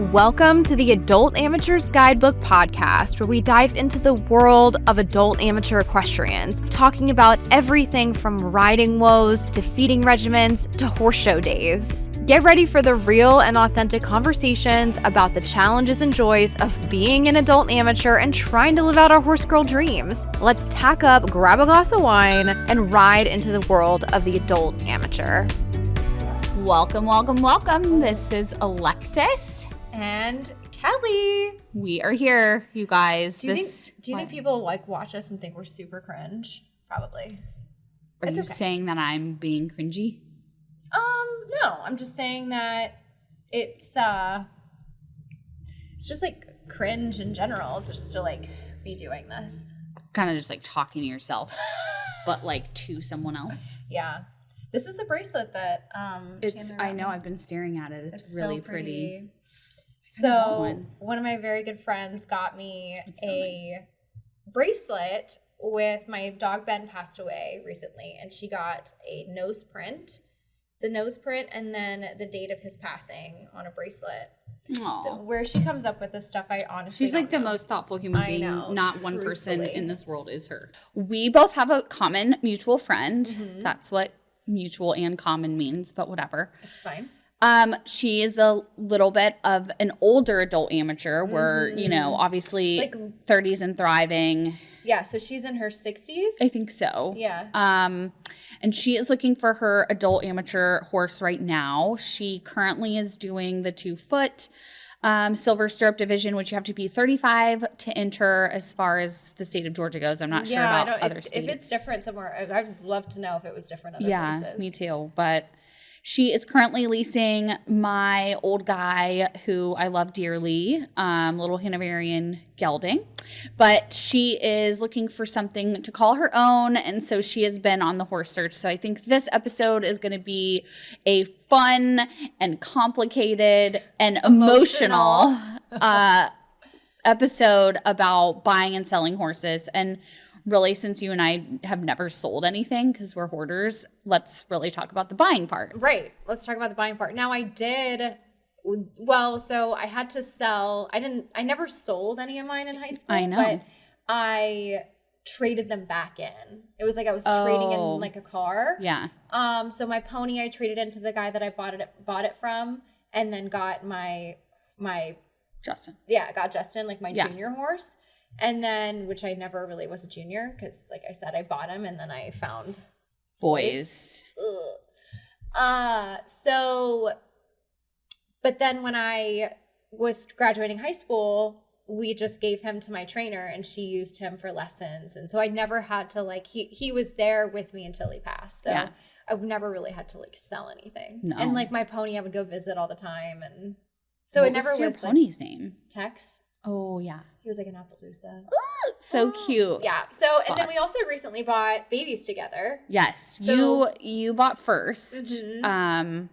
Welcome to the Adult Amateurs Guidebook podcast, where we dive into the world of adult amateur equestrians, talking about everything from riding woes to feeding regimens to horse show days. Get ready for the real and authentic conversations about the challenges and joys of being an adult amateur and trying to live out our horse girl dreams. Let's tack up, grab a glass of wine, and ride into the world of the adult amateur. Welcome, welcome, welcome. This is Alexis. And Kelly. We are here, you guys. Do you think people watch us and think we're super cringe? Probably. Are you saying that I'm being cringy? No. I'm just saying that it's just like cringe in general just to be doing this. Kind of just talking to yourself, but to someone else. Yeah. This is the bracelet that I know, I've been staring at it. It's really so pretty. So one of my very good friends got me nice bracelet with my dog Ben passed away recently, and she got a nose print. It's a nose print and then the date of his passing on a bracelet. Aww. Where she comes up with this stuff, I honestly She's don't know. The most thoughtful human being. Not one person in this world is her. We both have a common mutual friend. Mm-hmm. That's what mutual and common means, but whatever. It's fine. She is a little bit of an older adult amateur where, obviously 30s and thriving. Yeah, so she's in her 60s? I think so. Yeah. And she is looking for her adult amateur horse right now. She currently is doing the 2-foot silver stirrup division, which you have to be 35 to enter as far as the state of Georgia goes. I'm not sure about other states. If it's different somewhere, I'd love to know if it was different other places. Yeah, me too. But she is currently leasing my old guy, who I love dearly, little Hanoverian gelding. But she is looking for something to call her own, and so she has been on the horse search. So I think this episode is going to be a fun and complicated and emotional episode about buying and selling horses. And really, since you and I have never sold anything because we're hoarders, let's really talk about the buying part. Right. Let's talk about the buying part. Now, so I had to sell. I never sold any of mine in high school. I know. But I traded them back in. It was I was trading in a car. Yeah. So my pony I traded into the guy that I bought it from, and then got my Justin. Yeah, I got Justin, my junior horse. And then, which I never really was a junior because, like I said, I bought him and then I found boys. But then when I was graduating high school, we just gave him to my trainer and she used him for lessons. And so I never had to he was there with me until he passed. So I've never really had to sell anything. No. And my pony, I would go visit all the time. And so it never was your pony's name? Tex. Oh, yeah. He was an Appaloosa. So cute. Yeah. So, and then we also recently bought babies together. Yes. So, you bought first. Mm-hmm.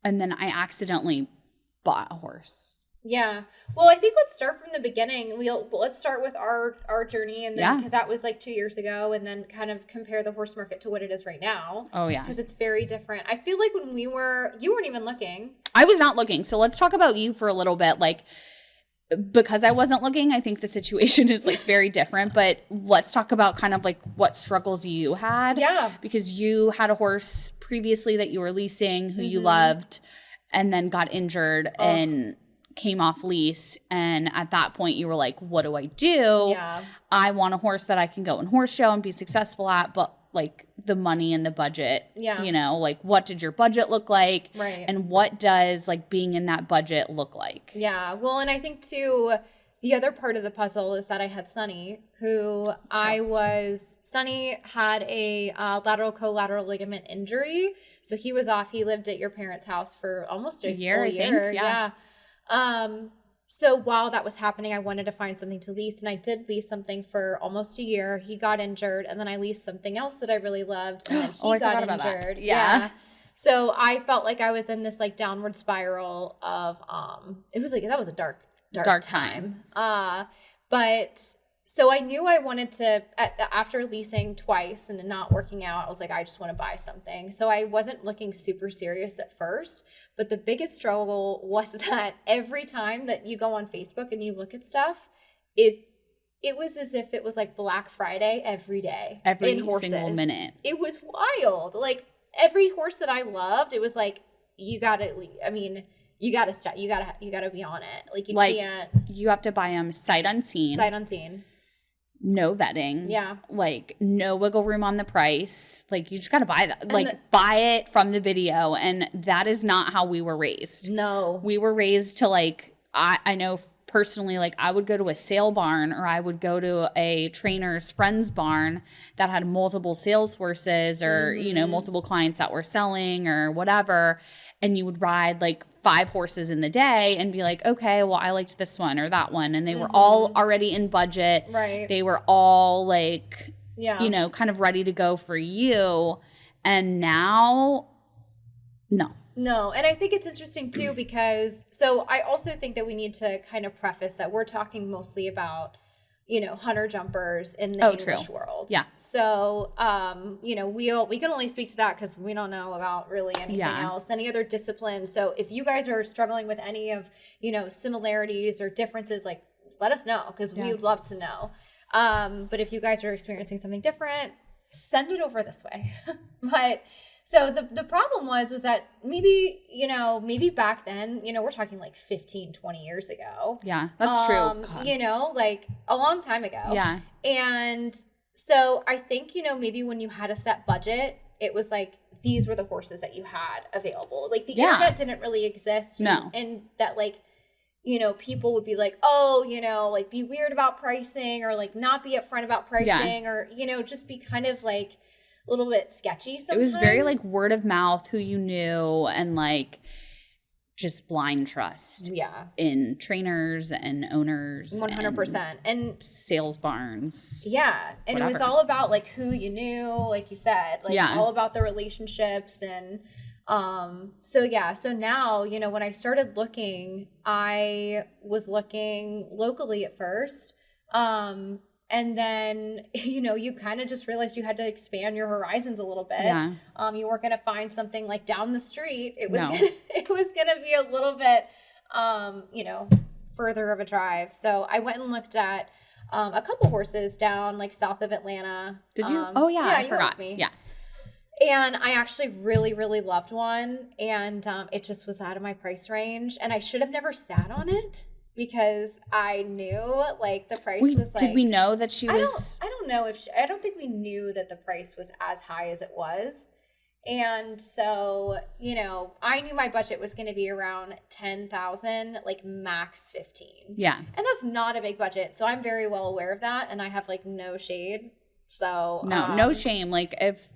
And then I accidentally bought a horse. Yeah. Well, I think let's start from the beginning. Let's start with our journey, and then because that was 2 years ago, and then kind of compare the horse market to what it is right now. Oh, yeah. Because it's very different. I feel like when you weren't even looking. I was not looking. So let's talk about you for a little bit. Because I wasn't looking, I think the situation is very different, but let's talk about kind of what struggles you had. Yeah. Because you had a horse previously that you were leasing who you loved and then got injured and came off lease. And at that point you were like, what do I do? Yeah. I want a horse that I can go and horse show and be successful at, but the money and the budget, what did your budget look like? Right. And what does being in that budget look like? Yeah. Well, and I think too, the other part of the puzzle is that I had Sonny, Sonny had a lateral collateral ligament injury. So he was off. He lived at your parents' house for almost a year, full year. Yeah. So while that was happening, I wanted to find something to lease, and I did lease something for almost a year. He got injured, and then I leased something else that I really loved, and then he got injured. Yeah. So I felt like I was in this downward spiral of it was that was a dark time. But So I knew I wanted to, after leasing twice and not working out, I was like, I just want to buy something. So I wasn't looking super serious at first, but the biggest struggle was that every time that you go on Facebook and you look at stuff, it was as if it was like Black Friday every day. Every single minute. It was wild. Like every horse that I loved, it was like, you gotta be on it. Like you can't. You have to buy them sight unseen. No vetting. Yeah. Like no wiggle room on the price. Like you just got to buy that. Like buy it from the video. And that is not how we were raised. No. We were raised to like, I know personally, like I would go to a sale barn or I would go to a trainer's friend's barn that had multiple sales horses or, you know, multiple clients that were selling or whatever. And you would ride like 5 horses in the day and be like, okay, well, I liked this one or that one. And they were all already in budget. Right. They were all like, you know, kind of ready to go for you. And now, no. No. And I think it's interesting too, because so I also think that we need to kind of preface that we're talking mostly about, you know, hunter jumpers in the English world. Yeah. So, you know, we can only speak to that because we don't know about really anything else, any other disciplines. So if you guys are struggling with any of, you know, similarities or differences, like let us know because we would love to know. But if you guys are experiencing something different, send it over this way. But so the problem was that maybe back then, you know, we're talking like 15, 20 years ago. Yeah, that's true. God. You know, like a long time ago. Yeah. And so I think, you know, maybe when you had a set budget, it was like these were the horses that you had available. Like the internet didn't really exist. No. And that like, you know, people would be like, oh, you know, like be weird about pricing or like not be upfront about pricing or, you know, just be kind of like a little bit sketchy sometimes. It was very like word of mouth, who you knew, and like just blind trust. Yeah. In trainers and owners. 100%. And sales barns. Yeah. And whatever. It was all about like who you knew, like you said, like all about the relationships. And so now, you know, when I started looking, I was looking locally at first. And then, you know, you kind of just realized you had to expand your horizons a little bit. Yeah. You weren't going to find something like down the street. It was going to be a little bit, you know, further of a drive. So I went and looked at a couple horses down like south of Atlanta. Did you? Oh yeah, I forgot. Me. Yeah. And I actually really, really loved one. And it just was out of my price range. And I should have never sat on it. Because I knew like the price was like. Did we know that she was? I don't know if I don't think we knew that the price was as high as it was, and so you know I knew my budget was going to be around 10,000, like max 15. Yeah, and that's not a big budget, so I'm very well aware of that, and I have like no shade. So no shame. Like if.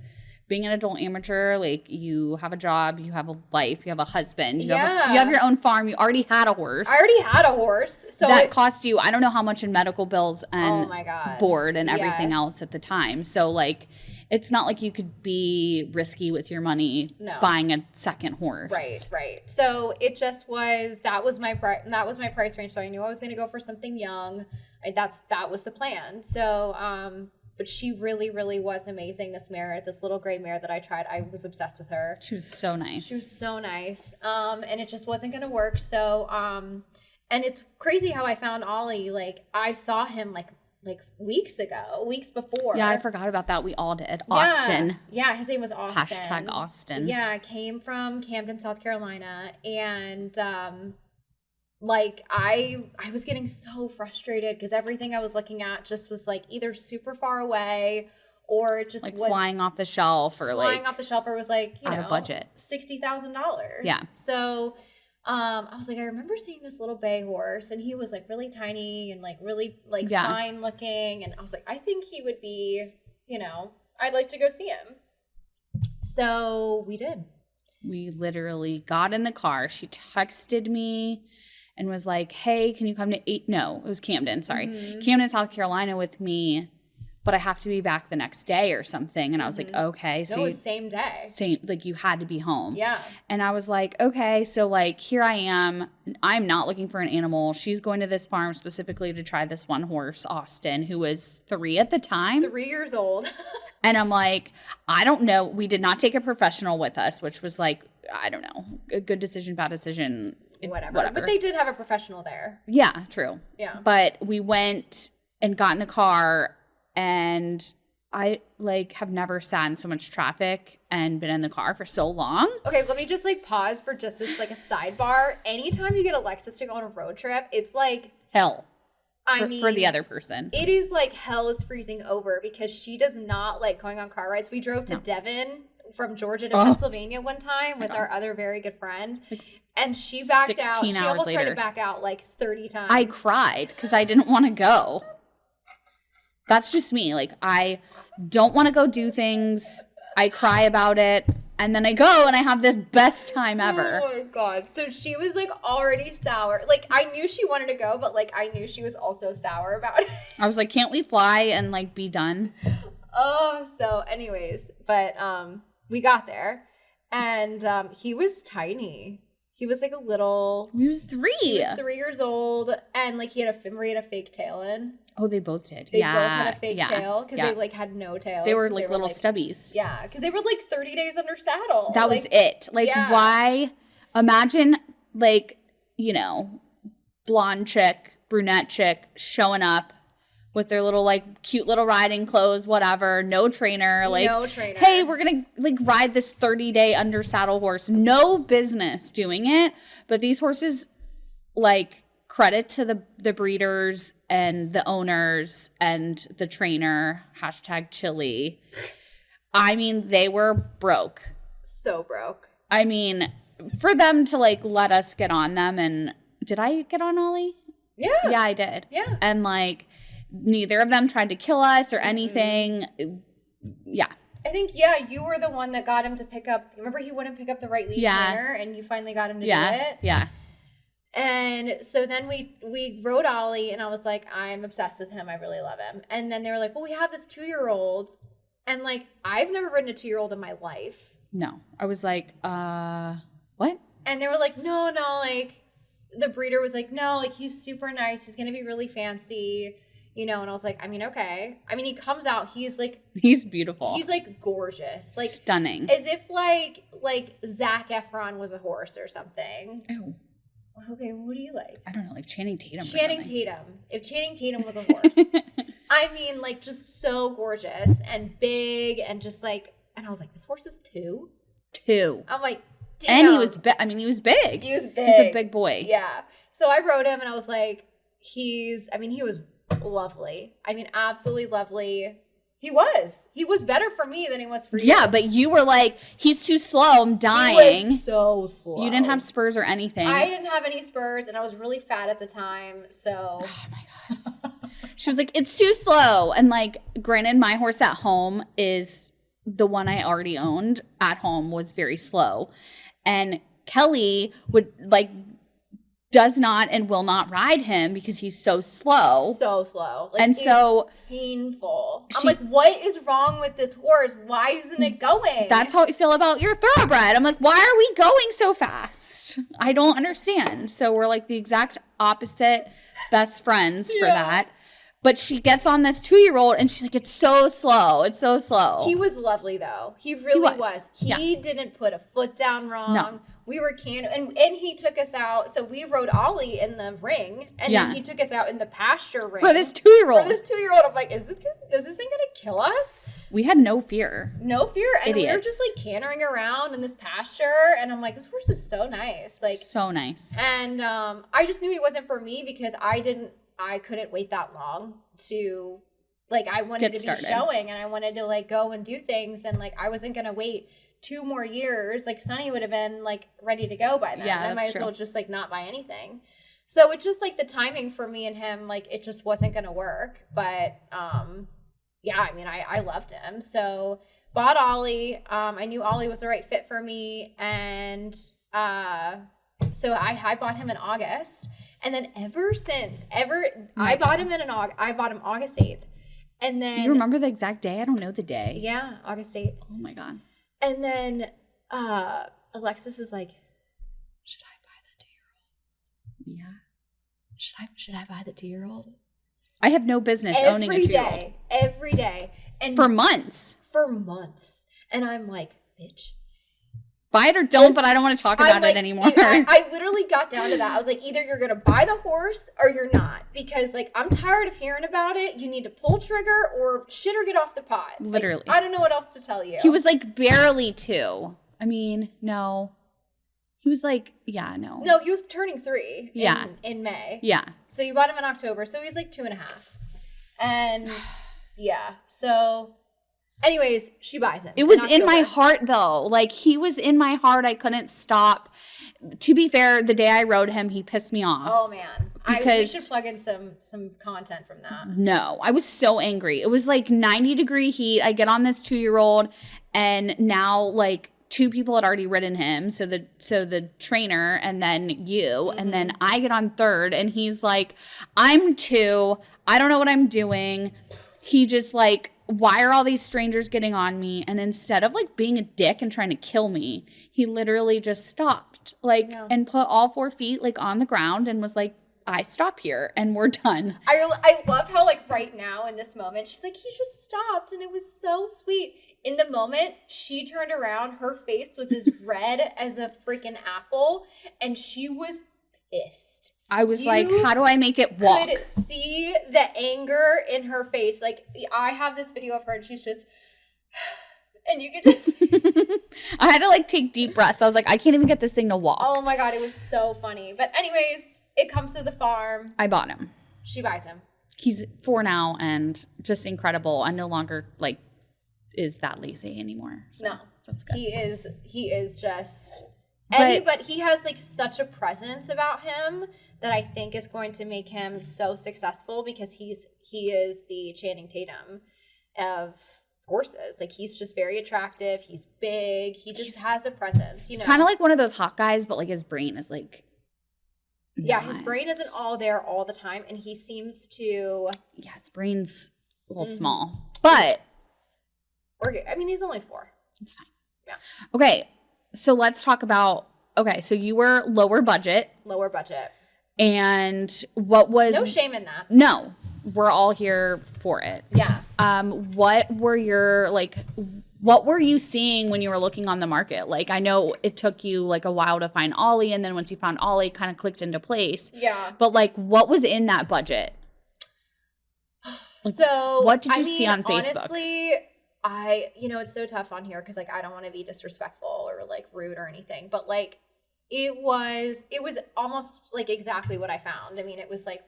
Being an adult amateur, like you have a job, you have a life, you have a husband, you have your own farm, you already had a horse. I already had a horse. So that cost you, I don't know how much in medical bills and oh my God. board and everything else at the time. So like, it's not like you could be risky with your money buying a second horse. Right. So it just was, that was my price range. So I knew I was going to go for something young. That was the plan. So, but she really, really was amazing. This little gray mare that I tried, I was obsessed with her. She was so nice. And it just wasn't going to work. So, and it's crazy how I found Ollie. Like I saw him like weeks before. Yeah, I forgot about that. We all did. Austin. Yeah, his name was Austin. # Austin. Yeah, I came from Camden, South Carolina. And, like I was getting so frustrated because everything I was looking at just was like either super far away or it just like was flying off the shelf or was like, you out know, of budget. $60,000. Yeah. So I was like, I remember seeing this little bay horse and he was like really tiny and like really like fine looking. And I was like, I think he would be, you know, I'd like to go see him. So we did. We literally got in the car. She texted me and was like, hey, can you come to it was Camden, sorry. Mm-hmm. Camden, South Carolina with me but I have to be back the next day or something. And I was like, okay. So no, it was same day. Same, like you had to be home. Yeah. And I was like, okay, so like here I am. I'm not looking for an animal. She's going to this farm specifically to try this one horse, Austin, who was 3 at the time. 3 years old. And I'm like, I don't know. We did not take a professional with us, which was like, I don't know, a good decision, bad decision. Whatever. But they did have a professional there. Yeah, true. Yeah. But we went and got in the car, and I like have never sat in so much traffic and been in the car for so long. Okay, let me just like pause for just this like a sidebar. Anytime you get Alexis to go on a road trip, it's like hell. I mean, for the other person. It is like hell is freezing over because she does not like going on car rides. We drove to Devon from Georgia to Pennsylvania one time with our other very good friend. And she backed out. She almost tried to back out like 30 times. I cried because I didn't want to go. That's just me. Like, I don't want to go do things. I cry about it. And then I go and I have this best time ever. Oh my God. So she was like already sour. Like, I knew she wanted to go, but like I knew she was also sour about it. I was like, can't we fly and like be done? Oh, so anyways, but we got there and he was tiny. He was like a little. He was 3. He was 3 years old, and like he had a fake tail in. Oh, they both did. They both had a fake tail because they like had no tails. They were like little stubbies. Yeah, because they were like 30 days under saddle. That was it. Like, why? Imagine like, you know, blonde chick, brunette chick showing up with their little like cute little riding clothes, whatever, no trainer, like no trainer. Hey, we're gonna like ride this 30-day under saddle horse. No business doing it, but these horses, like, credit to the breeders and the owners and the trainer, #Chili. I mean, they were broke. So broke. I mean, for them to like let us get on them, and did I get on Ollie? Yeah. Yeah, I did. Yeah. And like neither of them tried to kill us or anything. Yeah. I think, you were the one that got him to pick up. Remember, he wouldn't pick up the right lead trainer, and you finally got him to do it? Yeah. And so then we rode Ollie, and I was like, I'm obsessed with him. I really love him. And then they were like, well, we have this 2-year-old. And like, I've never ridden a 2-year-old in my life. No. I was like, what? And they were like, no, like, the breeder was like, no, like, he's super nice. He's going to be really fancy. You know, and I was like, I mean, okay. I mean, he comes out, he's beautiful. He's like gorgeous. Like stunning. As if like Zac Efron was a horse or something. Oh. Okay, what do you like? I don't know, like Channing Tatum. Channing Tatum. If Channing Tatum was a horse. I mean, like, just so gorgeous and big and just like, and I was like, this horse is 2? 2. I'm like, damn. And he was big. He was big. He was big. He's a big boy. Yeah. So I rode him and I was like, he was lovely. I mean, absolutely lovely. He was better for me than he was for you. Yeah, but you were like, he's too slow. I'm dying. He was so slow. You didn't have spurs or anything. I didn't have any spurs, and I was really fat at the time. So, oh my God. She was like, it's too slow. And like, granted, my horse at home is the one I already owned at home was very slow. And Kelly would like, does not and will not ride him because he's so slow. So slow. Like, and so painful. I'm like, what is wrong with this horse? Why isn't it going? That's how I feel about your thoroughbred. I'm like, why are we going so fast? I don't understand. So we're like the exact opposite best friends for that. But she gets on this 2-year-old and she's like, it's so slow. It's so slow. He was lovely though. He really was. He didn't put a foot down wrong. No. We were and he took us out. So we rode Ollie in the ring, and then he took us out in the pasture ring for this 2-year-old. I'm like, is this thing gonna kill us? We had no fear. No fear, and Idiots. we were just like cantering around in this pasture, and I'm like, this horse is so nice, like so nice. And I just knew he wasn't for me because I couldn't wait that long to. Like, I wanted to be showing, and I wanted to like go and do things, and like I wasn't gonna wait 2 more years. Like, Sonny would have been like ready to go by then. Yeah, I might as well just like not buy anything. So it's just like the timing for me and him, like it just wasn't gonna work. But yeah, I mean, I loved him. So bought Ollie. I knew Ollie was the right fit for me, and so I bought him in August, and then ever since I bought him August 8th. And then you remember the exact day? I don't know the day. Yeah, August 8th. Oh my God. And then Alexis is like, should I buy the 2-year-old? Yeah. Should I buy the 2-year-old? I have no business owning a 2-year-old. Every day. And for months. And I'm like, bitch. Buy it or don't, but I don't want to talk about it anymore. I literally got down to that. I was like, either you're going to buy the horse or you're not. Because, like, I'm tired of hearing about it. You need to pull trigger or shit or get off the pot. Literally. Like, I don't know what else to tell you. He was, like, barely 2. I mean, no. He was like, yeah, no. No, he was turning 3 in May. Yeah. So you bought him in October. So he's like 2.5. And, yeah. So... anyways, she buys him. It was in my heart, though. Like, he was in my heart. I couldn't stop. To be fair, the day I rode him, he pissed me off. Oh, man. We should plug in some content from that. No, I was so angry. It was like 90-degree heat. I get on this 2-year-old, and now, like, 2 people had already ridden him. So the trainer, and then you, and then I get on 3rd, and he's like, I'm 2. I don't know what I'm doing. He just, like... why are all these strangers getting on me? And instead of like being a dick and trying to kill me, he literally just stopped and put all 4 feet like on the ground and was like, I stop here and we're done. I love how like right now in this moment, she's like, he just stopped. And it was so sweet. In the moment she turned around, her face was as red as a freaking apple. And she was pissed. I was like, how do I make it walk? You could see the anger in her face. Like, I have this video of her and she's just, and you could just. I had to like take deep breaths. I was like, I can't even get this thing to walk. Oh my God, it was so funny. But anyways, it comes to the farm. I bought him. She buys him. He's 4 now and just incredible. And no longer like is that lazy anymore. So no, that's good. He is just, but he has like such a presence about him that I think is going to make him so successful because he is the Channing Tatum of horses. Like, he's just very attractive. He's big. He just has a presence. He's kind of like one of those hot guys, but like his brain is like. Yeah, his brain isn't all there all the time, and he seems to. Yeah, his brain's a little small, but. I mean, he's only 4. It's fine. Yeah. Okay, so let's talk about. Okay, so you were lower budget. Lower budget. And what was... no shame in that. No. We're all here for it. Yeah. What were your, like... what were you seeing when you were looking on the market? Like, I know it took you, like, a while to find Ollie, and then once you found Ollie, it kind of clicked into place. Yeah. But, like, what was in that budget? So... what did you see on Facebook? Honestly, it's so tough on here because, like, I don't want to be disrespectful or, like, rude or anything. But, like... It was almost like exactly what I found. I mean, it was like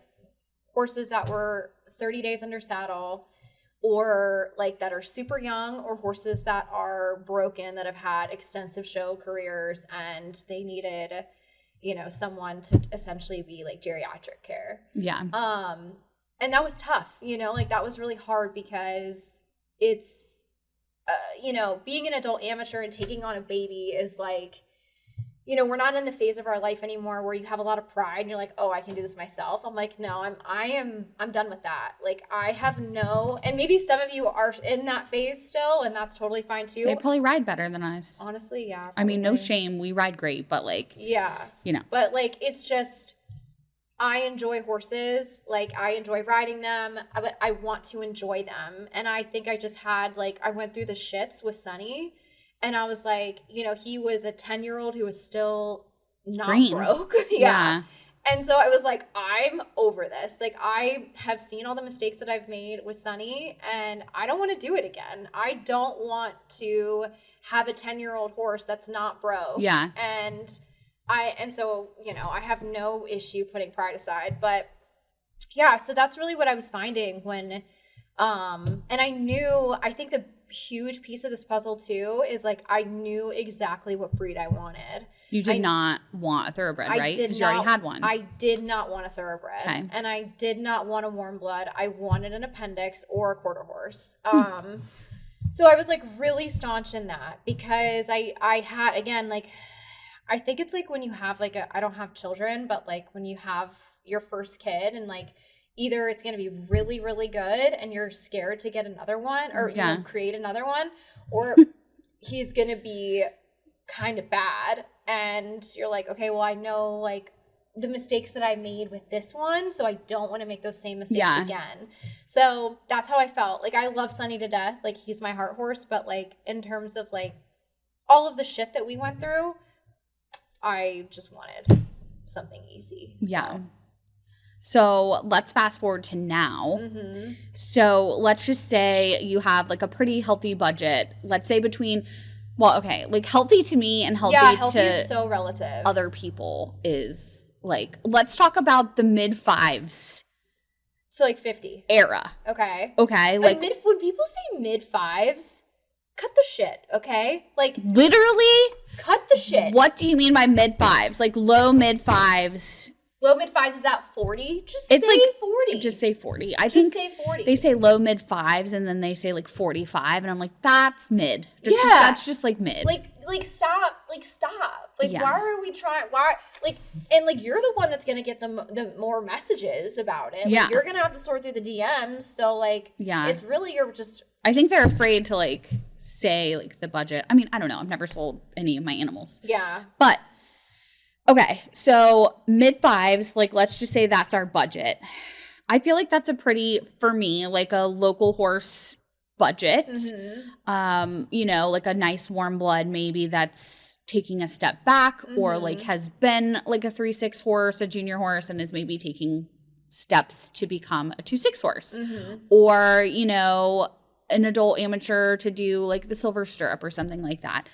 horses that were 30 days under saddle or like that are super young or horses that are broken that have had extensive show careers and they needed, someone to essentially be like geriatric care. Yeah. And that was tough, like that was really hard because it's, being an adult amateur and taking on a baby is like, we're not in the phase of our life anymore where you have a lot of pride and you're like, oh, I can do this myself. I'm like, no, I'm done with that. Like I have and maybe some of you are in that phase still and that's totally fine too. They probably ride better than us. Honestly, yeah. Probably. I mean, no shame. We ride great, but like, yeah, but like, it's just, I enjoy horses. Like I enjoy riding them, but I want to enjoy them. And I think I just had I went through the shits with Sunny. And I was like, he was a 10-year-old who was still not broke. Yeah. And so I was like, I'm over this. Like, I have seen all the mistakes that I've made with Sunny, and I don't want to do it again. I don't want to have a 10-year-old horse that's not broke. Yeah. And so, I have no issue putting pride aside. But, yeah, so that's really what I was finding when and I think the huge piece of this puzzle too is I knew exactly what breed I wanted. You did not want a thoroughbred, right? Because you already had one. I did not want a thoroughbred. Okay. And I did not want a warm blood. I wanted an appendix or a quarter horse. So I was really staunch in that because I had, again, I think it's when you have I don't have children, but when you have your first kid and either it's going to be really, really good and you're scared to get another one or you know, create another one, or he's going to be kind of bad and you're like, okay, well, I know like the mistakes that I made with this one, so I don't want to make those same mistakes again. So that's how I felt. Like, I love Sunny to death. Like, he's my heart horse, but like in terms of like all of the shit that we went through, I just wanted something easy. Yeah. So let's fast forward to now. So let's just say you have like a pretty healthy budget. Let's say between, well, okay, like healthy to me and healthy is so relative. Other people is like, let's talk about the mid-5s. So like 50. Era. Okay. Okay. Like when people say mid-5s, cut the shit, okay? Like literally cut the shit. What do you mean by mid-5s? Like low mid-5s. Low mid-5s is at 40. Just say 40. Just say 40. I think say 40. They say low mid-5s and then they say like 45 and I'm like, that's mid. That's just like mid. Like stop. Like why are we trying? Why and you're the one that's gonna get the more messages about it. Like, you're gonna have to sort through the DMs. So like it's really I think they're afraid to like say like the budget. I mean, I don't know. I've never sold any of my animals. Yeah. But okay, so mid-5s, like let's just say that's our budget. I feel like that's a pretty, for me, like a local horse budget. You know, like a nice warm blood maybe that's taking a step back or like has been like a 3-6 horse, a junior horse, and is maybe taking steps to become a 2-6 horse. Or, you know, an adult amateur to do like the silver stirrup or something like that.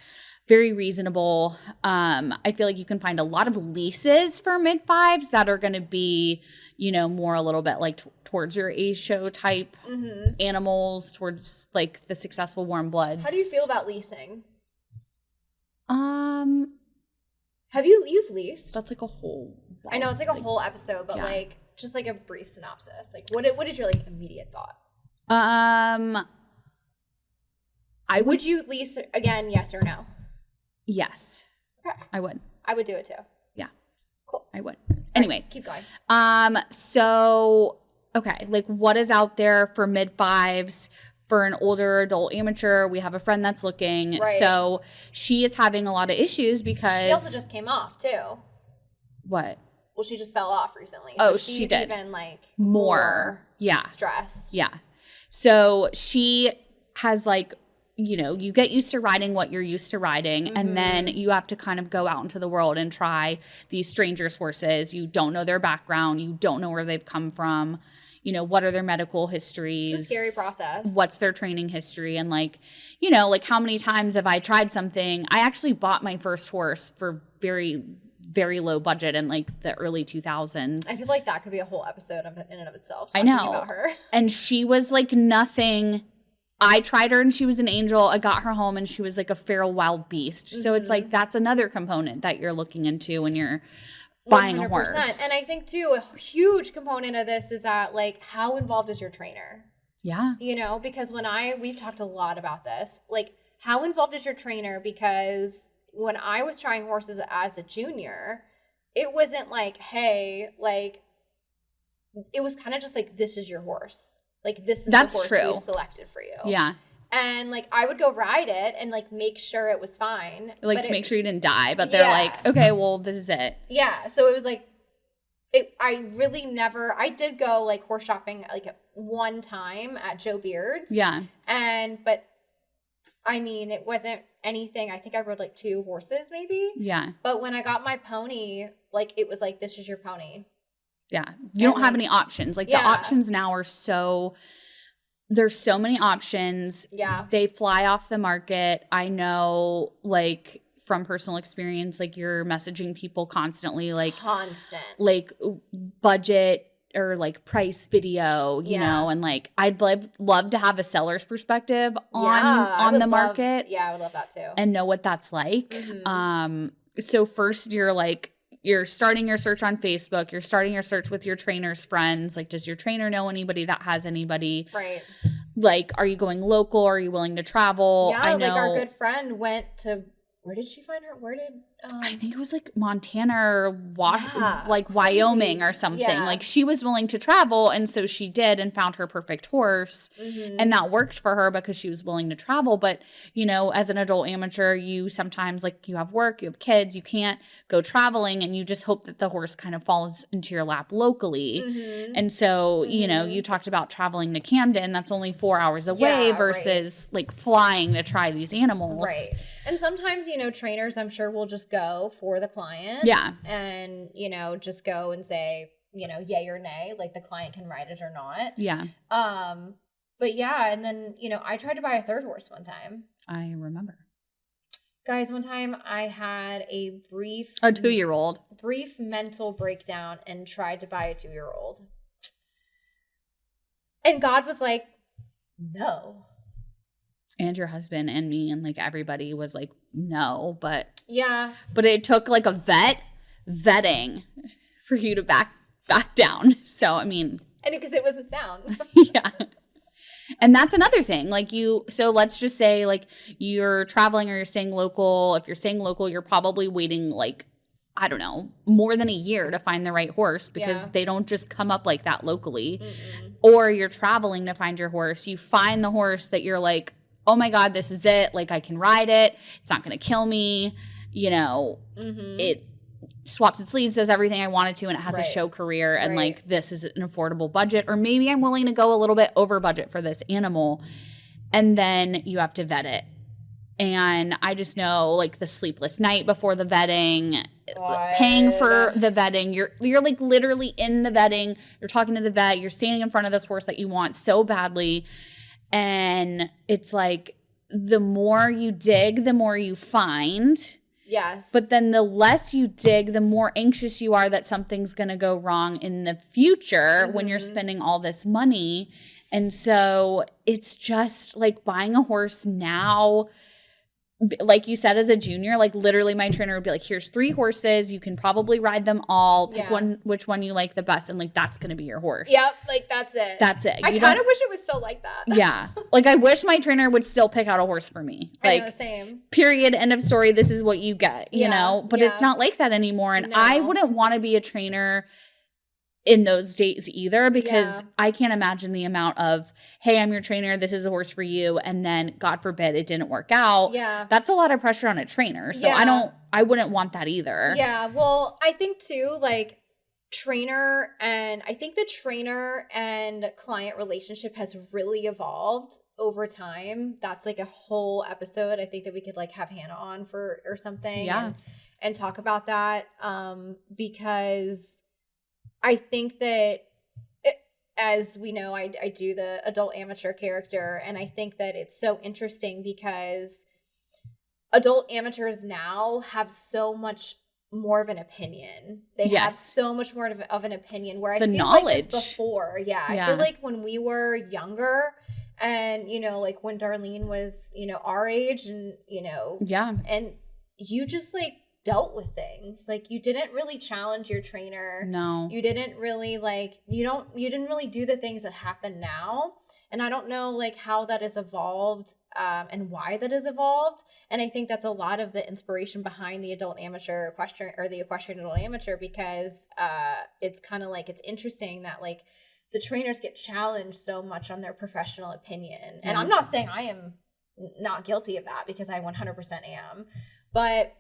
Very reasonable. I feel like you can find a lot of leases for mid-5s that are going to be, you know, more a little bit like towards your A show type animals, towards like the successful warm bloods. How do you feel about leasing? You've leased? That's like a whole. I know it's like a whole episode, but like just like a brief synopsis. Like what is your like immediate thought? Would you lease again? Yes or no? Yes. Okay. I would. I would do it too. Yeah. Cool. I would. Anyways. Right, keep going. So, okay. Like what is out there for mid-5s for an older adult amateur? We have a friend that's looking. Right. So she is having a lot of issues because. She also just came off too. What? Well, she just fell off recently. So she did. Even like more stressed. Yeah. So she has like, you know, you get used to riding what you're used to riding, and then you have to kind of go out into the world and try these strangers' horses. You don't know their background. You don't know where they've come from. You know, what are their medical histories? It's a scary process. What's their training history? And like, you know, like how many times have I tried something? I actually bought my first horse for very, very low budget in like the early 2000s. I feel like that could be a whole episode in and of itself. I know. About her. And she was like nothing. I tried her and she was an angel. I got her home and she was like a feral wild beast. So it's like that's another component that you're looking into when you're buying 100%. A horse. And I think too, a huge component of this is that like how involved is your trainer? Yeah. You know, because we've talked a lot about this. Like how involved is your trainer? Because when I was trying horses as a junior, it wasn't like, hey, like it was kind of just like, this is your horse. Like, this is the horse we've selected for you. Yeah. And, like, I would go ride it and, like, make sure it was fine. Like, make sure you didn't die. But they're like, okay, well, this is it. Yeah. So it was, like, I did go, like, horse shopping, like, one time at Joe Beard's. Yeah. But, I mean, it wasn't anything. I think I rode, like, 2 horses, maybe. Yeah. But when I got my pony, like, it was like, this is your pony. Yeah. You don't have any options. Like the options now are there's so many options. Yeah. They fly off the market. I know like from personal experience, like you're messaging people constantly, like like budget or like price video, you know, and like I'd love to have a seller's perspective on the market. I would love that too. And know what that's like. So first you're starting your search on Facebook. You're starting your search with your trainer's friends. Like, does your trainer know anybody that has anybody? Right. Like, are you going local? Are you willing to travel? Yeah, like our good friend went to, where did she find her? Where did I think it was like Montana or like crazy. Wyoming or something. Yeah. Like she was willing to travel, and so she did and found her perfect horse. And that worked for her because she was willing to travel. But, you know, as an adult amateur, you sometimes, like, you have work, you have kids, you can't go traveling, and you just hope that the horse kind of falls into your lap locally. And so, you know, you talked about traveling to Camden. That's only 4 hours away versus like flying to try these animals. Right. And sometimes, you know, trainers, I'm sure, will just go for the client. Yeah. And, you know, just go and say, you know, yay or nay, like the client can ride it or not. Yeah. But yeah, and then, you know, I tried to buy a third horse one time. I remember. Guys, one time I had a brief 2-year-old mental breakdown and tried to buy a 2-year-old. And God was like, no. And your husband and me and like everybody was like, no, but it took like a vetting for you to back down. So, I mean, and because it wasn't sound. Yeah. And that's another thing. Like so let's just say like you're traveling or you're staying local. If you're staying local, you're probably waiting like, I don't know, more than a year to find the right horse because they don't just come up like that locally. Or you're traveling to find your horse. You find the horse that you're like, oh my God, this is it. Like, I can ride it. It's not going to kill me. You know, it swaps its leads, does everything I wanted to, and it has a show career. And like, this is an affordable budget. Or maybe I'm willing to go a little bit over budget for this animal. And then you have to vet it. And I just know, like, the sleepless night before the vetting, paying for the vetting. You're like literally in the vetting. You're talking to the vet. You're standing in front of this horse that you want so badly. And it's like the more you dig, the more you find. Yes. But then the less you dig, the more anxious you are that something's going to go wrong in the future when you're spending all this money. And so it's just like buying a horse now. Like you said, as a junior, like literally my trainer would be like, here's 3 horses. You can probably ride them all. Pick which one you like the best. And like, that's going to be your horse. Yep. Like, that's it. That's it. I kind of wish it was still like that. Yeah. Like, I wish my trainer would still pick out a horse for me. Like, I know, same. Period. End of story. This is what you get, you know? But it's not like that anymore. And I wouldn't want to be a trainer in those days either, because I can't imagine the amount of, hey, I'm your trainer, this is a horse for you, and then God forbid it didn't work out. Yeah. That's a lot of pressure on a trainer. So I wouldn't want that either. Yeah. Well, I think too, like, I think the trainer and client relationship has really evolved over time. That's like a whole episode I think that we could like have Hannah on for or something and talk about that. Because I think that, as we know, I do the adult amateur character, and I think that it's so interesting because adult amateurs now have so much more of an opinion. They have so much more of an opinion, where I feel knowledge. like this before. I feel like when we were younger, and, you know, like when Darlene was, you know, our age, and, you know, and you just like dealt with things. Like, you didn't really challenge your trainer. No. You didn't really like, you didn't really do the things that happen now. And I don't know like how that has evolved and why that has evolved. And I think that's a lot of the inspiration behind the adult amateur equestrian, or the equestrian adult amateur, because it's kind of like, it's interesting that like the trainers get challenged so much on their professional opinion. And I'm not saying I am not guilty of that, because I 100% am, but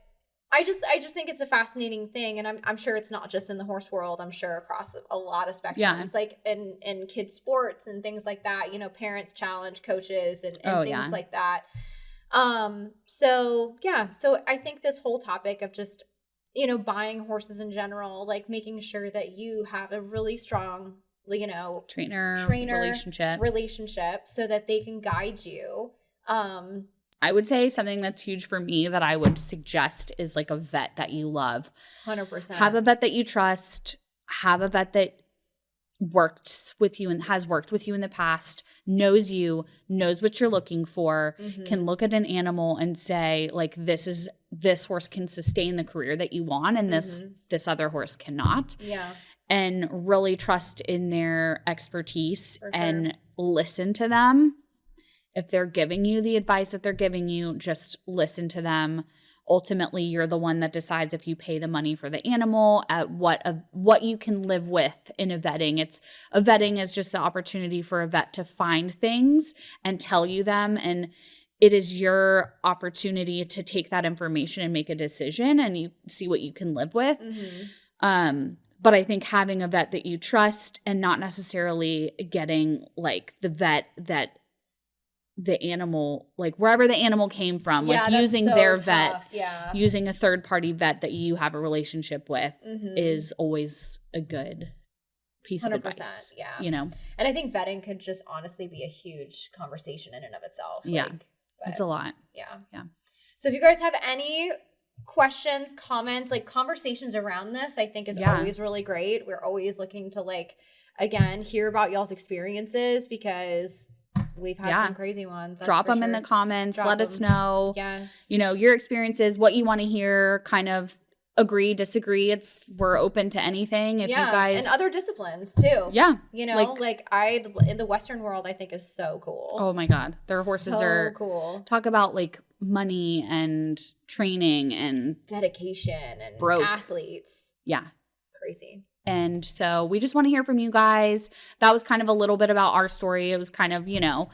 I just think it's a fascinating thing. And I'm sure it's not just in the horse world. I'm sure across a lot of spectrums, like in kids sports and things like that, you know, parents challenge coaches and things like that. So I think this whole topic of just, you know, buying horses in general, like making sure that you have a really strong, you know, trainer relationship so that they can guide you. I would say something that's huge for me that I would suggest is like a vet that you love. 100%. Have a vet that you trust. Have a vet that worked with you and has worked with you in the past, knows you, knows what you're looking for, can look at an animal and say, like, this horse can sustain the career that you want, and this other horse cannot. Yeah. And really trust in their expertise and listen to them. If they're giving you the advice that they're giving you, just listen to them. ultimately you're the one that decides if you pay the money for the animal, at what you can live with in a vetting. A vetting is just the opportunity for a vet to find things and tell you them, and it is your opportunity to take that information and make a decision, and you see what you can live with. But I think having a vet that you trust, and not necessarily getting like the vet that the animal, like wherever the animal came from, like using their vet, using a third party vet that you have a relationship with is always a good piece of advice. Yeah. You know? And I think vetting could just honestly be a huge conversation in and of itself. Yeah. It's a lot. Yeah. Yeah. So if you guys have any questions, comments, like conversations around this, I think is always really great. We're always looking to like, again, hear about y'all's experiences, because we've had some crazy ones. Drop them in the comments. Let us know. Yes. You know, your experiences, what you want to hear, kind of agree, disagree. We're open to anything. If you guys, and other disciplines too. Yeah. You know, like in the Western world, I think is so cool. Oh my God. Their horses are cool. Talk about like money and training and dedication and athletes. Yeah. Crazy. And so we just want to hear from you guys. That was kind of a little bit about our story. It was kind of, you know,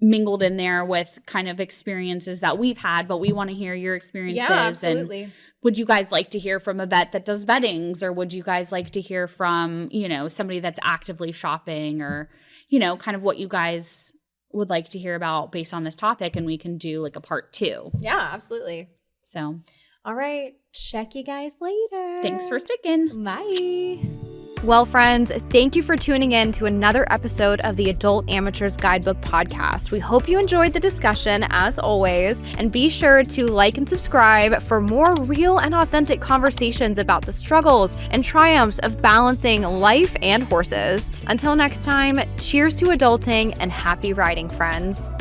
mingled in there with kind of experiences that we've had, but we want to hear your experiences. Yeah, absolutely. And would you guys like to hear from a vet that does vettings, or would you guys like to hear from, you know, somebody that's actively shopping, or, you know, kind of what you guys would like to hear about based on this topic, and we can do like a part 2. Yeah, absolutely. So, all right. Check you guys later. Thanks for sticking. Bye. Well, friends, thank you for tuning in to another episode of the Adult Amateurs Guidebook podcast. We hope you enjoyed the discussion, as always, and be sure to like and subscribe for more real and authentic conversations about the struggles and triumphs of balancing life and horses. Until next time, cheers to adulting and happy riding, friends.